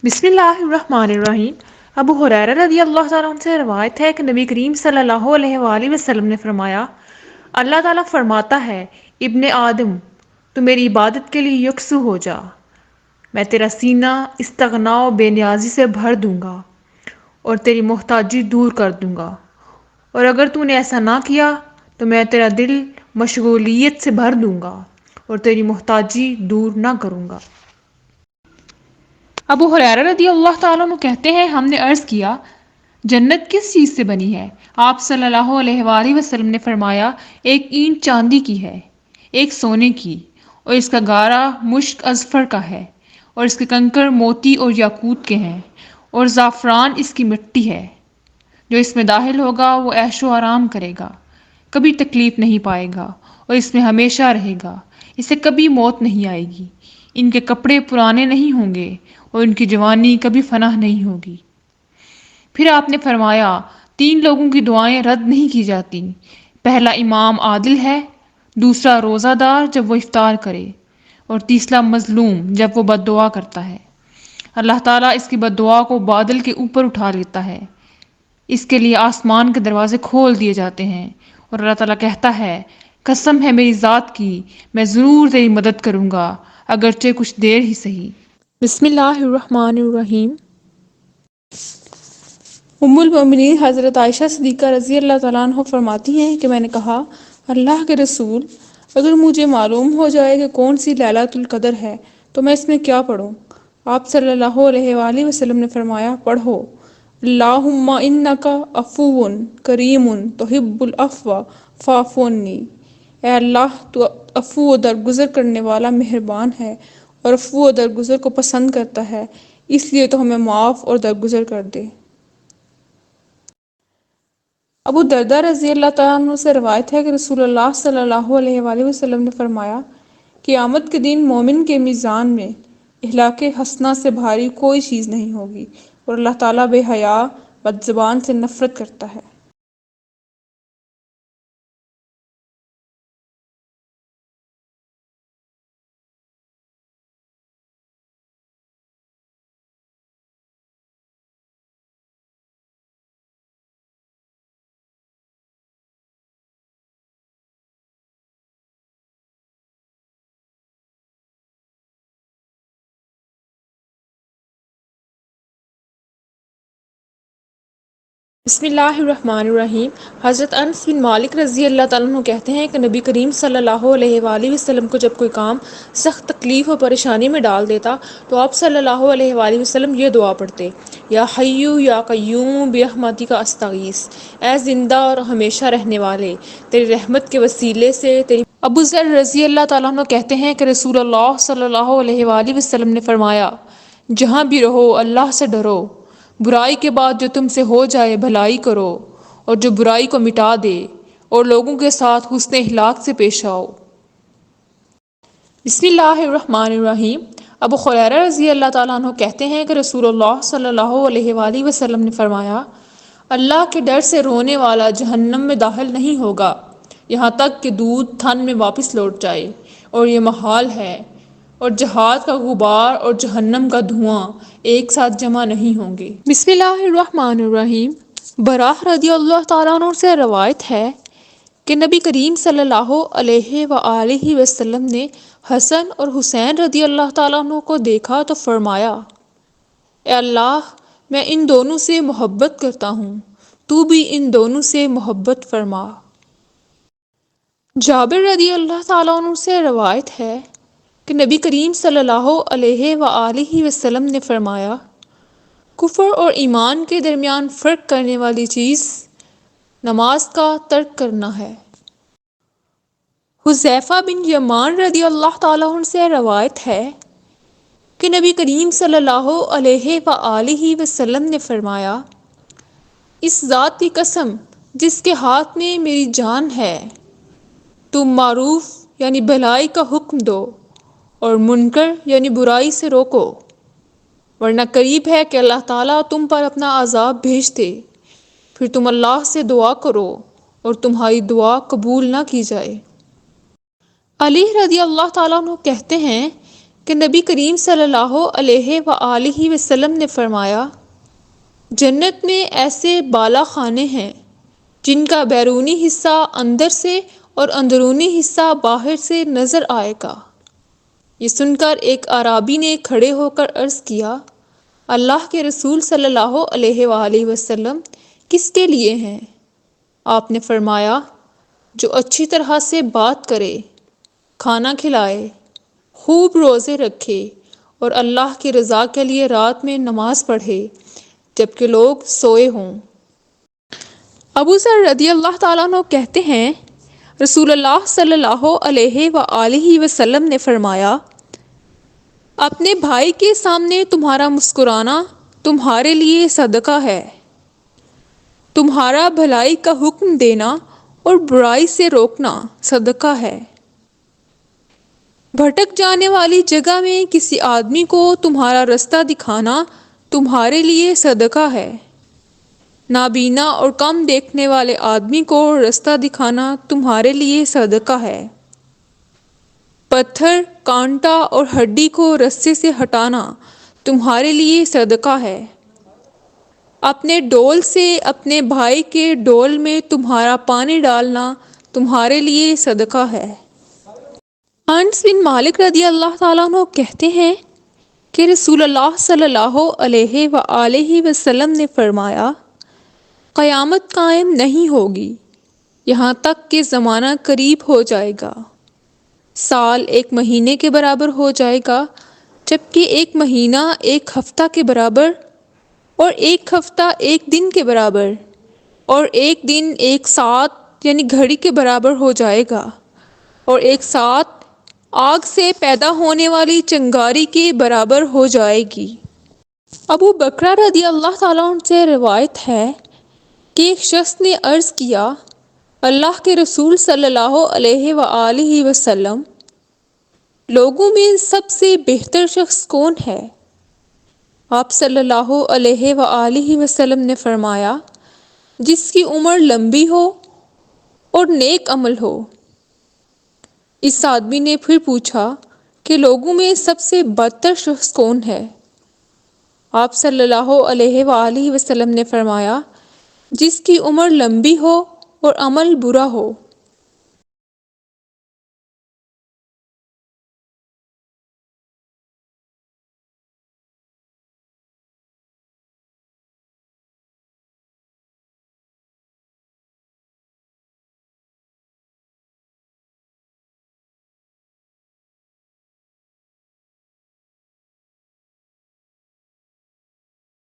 بسم اللہ الرحمن الرحیم۔ ابو ہریرہ رضی اللہ تعالیٰ عنہ سے روایت ہے کہ نبی کریم صلی اللہ علیہ وآلہ وسلم نے فرمایا، اللہ تعالیٰ فرماتا ہے، ابن آدم تو میری عبادت کے لیے یکسو ہو جا، میں تیرا سینہ استغنا و بے نیازی سے بھر دوں گا اور تیری محتاجی دور کر دوں گا، اور اگر تو نے ایسا نہ کیا تو میں تیرا دل مشغولیت سے بھر دوں گا اور تیری محتاجی دور نہ کروں گا۔ ابو ہریرہ رضی اللہ تعالیٰ عنہ کہتے ہیں، ہم نے عرض کیا، جنت کس چیز سے بنی ہے؟ آپ صلی اللہ علیہ وآلہ وسلم نے فرمایا، ایک اینٹ چاندی کی ہے، ایک سونے کی، اور اس کا گارا مشک اذفر کا ہے، اور اس کے کنکر موتی اور یاقوت کے ہیں، اور زعفران اس کی مٹی ہے۔ جو اس میں داخل ہوگا وہ عیش و آرام کرے گا، کبھی تکلیف نہیں پائے گا، اور اس میں ہمیشہ رہے گا، اسے کبھی موت نہیں آئے گی، ان کے کپڑے پرانے نہیں ہوں گے اور ان کی جوانی کبھی فنا نہیں ہوگی۔ پھر آپ نے فرمایا، تین لوگوں کی دعائیں رد نہیں کی جاتی، پہلا امام عادل ہے، دوسرا روزہ دار جب وہ افطار کرے، اور تیسرا مظلوم جب وہ بد دعا کرتا ہے، اللہ تعالیٰ اس کی بد دعا کو بادل کے اوپر اٹھا لیتا ہے، اس کے لیے آسمان کے دروازے کھول دیے جاتے ہیں، اور اللہ تعالیٰ کہتا ہے، قسم ہے میری ذات کی، میں ضرور تیری مدد کروں گا، اگرچہ کچھ دیر ہی سہی۔ بسم اللہ الرحمن الرحیم۔ ام المؤمنین حضرت عائشہ صدیقہ رضی اللہ تعالیٰ عنہ فرماتی ہیں کہ میں نے کہا، اللہ کے رسول، اگر مجھے معلوم ہو جائے کہ کون سی لیلۃ القدر ہے تو میں اس میں کیا پڑھوں؟ آپ صلی اللہ علیہ وآلہ وسلم نے فرمایا، پڑھو، اللہم انک عفو کریم تحب العفو فاعف عنی۔ اے اللہ، تو عفو و درگزر کرنے والا مہربان ہے اور عفو و درگزر کو پسند کرتا ہے، اس لیے تو ہمیں معاف اور درگزر کر دے۔ ابو درداء رضی اللہ تعالیٰ عنہ سے روایت ہے کہ رسول اللہ صلی اللہ علیہ وآلہ وسلم نے فرمایا، قیامت کے دن مومن کے میزان میں اخلاق حسنہ سے بھاری کوئی چیز نہیں ہوگی، اور اللہ تعالیٰ بے حیا بد زبان سے نفرت کرتا ہے۔ بسم اللہ الرحمن الرحیم۔ حضرت انس بن مالک رضی اللہ تعالیٰ عنہ کہتے ہیں کہ نبی کریم صلی اللہ علیہ وآلہ وسلم کو جب کوئی کام سخت تکلیف اور پریشانی میں ڈال دیتا تو آپ صلی اللہ علیہ وآلہ وسلم یہ دعا پڑھتے، یا حیو یا قیوم برحمتک استغیث، اے زندہ اور ہمیشہ رہنے والے، تیری رحمت کے وسیلے سے تیری۔ ابو ذر رضی اللہ تعالیٰ عنہ کہتے ہیں کہ رسول اللہ صلی اللہ علیہ وآلہ وسلم نے فرمایا، جہاں بھی رہو اللہ سے ڈرو، برائی کے بعد جو تم سے ہو جائے بھلائی کرو، اور جو برائی کو مٹا دے، اور لوگوں کے ساتھ حسن اخلاق سے پیش آؤ۔ بسم اللہ الرحمن الرحیم۔ ابو ہریرہ رضی اللہ تعالیٰ عنہ کہتے ہیں کہ رسول اللہ صلی اللہ علیہ وآلہ وسلم نے فرمایا، اللہ کے ڈر سے رونے والا جہنم میں داخل نہیں ہوگا یہاں تک کہ دودھ تھن میں واپس لوٹ جائے، اور یہ محال ہے، اور جہاد کا غبار اور جہنم کا دھواں ایک ساتھ جمع نہیں ہوں گے۔ بسم اللہ الرحمن الرحیم۔ براہ رضی اللہ تعالیٰ عنہ سے روایت ہے کہ نبی کریم صلی اللہ علیہ وآلہ وسلم نے حسن اور حسین رضی اللہ تعالیٰ عنہ کو دیکھا تو فرمایا، اے اللہ، میں ان دونوں سے محبت کرتا ہوں، تو بھی ان دونوں سے محبت فرما۔ جابر رضی اللہ تعالیٰ عنہ سے روایت ہے کہ نبی کریم صلی اللہ علیہ وآلہ وسلم نے فرمایا، کفر اور ایمان کے درمیان فرق کرنے والی چیز نماز کا ترک کرنا ہے۔ حذیفہ بن یمان رضی اللہ تعالیٰ عنہ سے روایت ہے کہ نبی کریم صلی اللہ علیہ وآلہ وسلم نے فرمایا، اس ذات کی قسم جس کے ہاتھ میں میری جان ہے، تم معروف یعنی بھلائی کا حکم دو اور منکر یعنی برائی سے روکو، ورنہ قریب ہے کہ اللہ تعالیٰ تم پر اپنا عذاب بھیج دے، پھر تم اللہ سے دعا کرو اور تمہاری دعا قبول نہ کی جائے۔ علی رضی اللہ تعالیٰ عنہ کہتے ہیں کہ نبی کریم صلی اللہ علیہ وآلہ وسلم نے فرمایا، جنت میں ایسے بالا خانے ہیں جن کا بیرونی حصہ اندر سے اور اندرونی حصہ باہر سے نظر آئے گا۔ یہ سن کر ایک اعرابی نے کھڑے ہو کر عرض کیا، اللہ کے رسول صلی اللہ علیہ وآلہ وسلم، کس کے لیے ہیں؟ آپ نے فرمایا، جو اچھی طرح سے بات کرے، کھانا کھلائے، خوب روزے رکھے اور اللہ کی رضا کے لیے رات میں نماز پڑھے جبکہ لوگ سوئے ہوں۔ ابو ذر رضی اللہ تعالیٰ عنہ کہتے ہیں، رسول اللہ صلی اللہ علیہ وآلہ وسلم نے فرمایا، اپنے بھائی کے سامنے تمہارا مسکرانا تمہارے لیے صدقہ ہے، تمہارا بھلائی کا حکم دینا اور برائی سے روکنا صدقہ ہے، بھٹک جانے والی جگہ میں کسی آدمی کو تمہارا رستہ دکھانا تمہارے لیے صدقہ ہے، نابینا اور کم دیکھنے والے آدمی کو رستہ دکھانا تمہارے لیے صدقہ ہے، پتھر، کانٹا اور ہڈی کو رستے سے ہٹانا تمہارے لیے صدقہ ہے، اپنے ڈول سے اپنے بھائی کے ڈول میں تمہارا پانی ڈالنا تمہارے لیے صدقہ ہے۔ انس بن مالک رضی اللہ تعالیٰ عنہ کہتے ہیں کہ رسول اللہ صلی اللہ علیہ وآلہ وسلم نے فرمایا، قیامت قائم نہیں ہوگی یہاں تک کہ زمانہ قریب ہو جائے گا، سال ایک مہینے کے برابر ہو جائے گا، جبکہ ایک مہینہ ایک ہفتہ کے برابر، اور ایک ہفتہ ایک دن کے برابر، اور ایک دن ایک ساعت یعنی گھڑی کے برابر ہو جائے گا، اور ایک ساعت آگ سے پیدا ہونے والی چنگاری کے برابر ہو جائے گی۔ ابو بکرہ رضی اللہ تعالیٰ عنہ سے روایت ہے کہ ایک شخص نے عرض کیا، اللہ کے رسول صلی اللہ علیہ وآلہ وسلم، لوگوں میں سب سے بہتر شخص کون ہے؟ آپ صلی اللہ علیہ وآلہ وسلم نے فرمایا، جس کی عمر لمبی ہو اور نیک عمل ہو۔ اس آدمی نے پھر پوچھا کہ لوگوں میں سب سے بدتر شخص کون ہے؟ آپ صلی اللہ علیہ وآلہ وسلم نے فرمایا، جس کی عمر لمبی ہو اور عمل برا ہو۔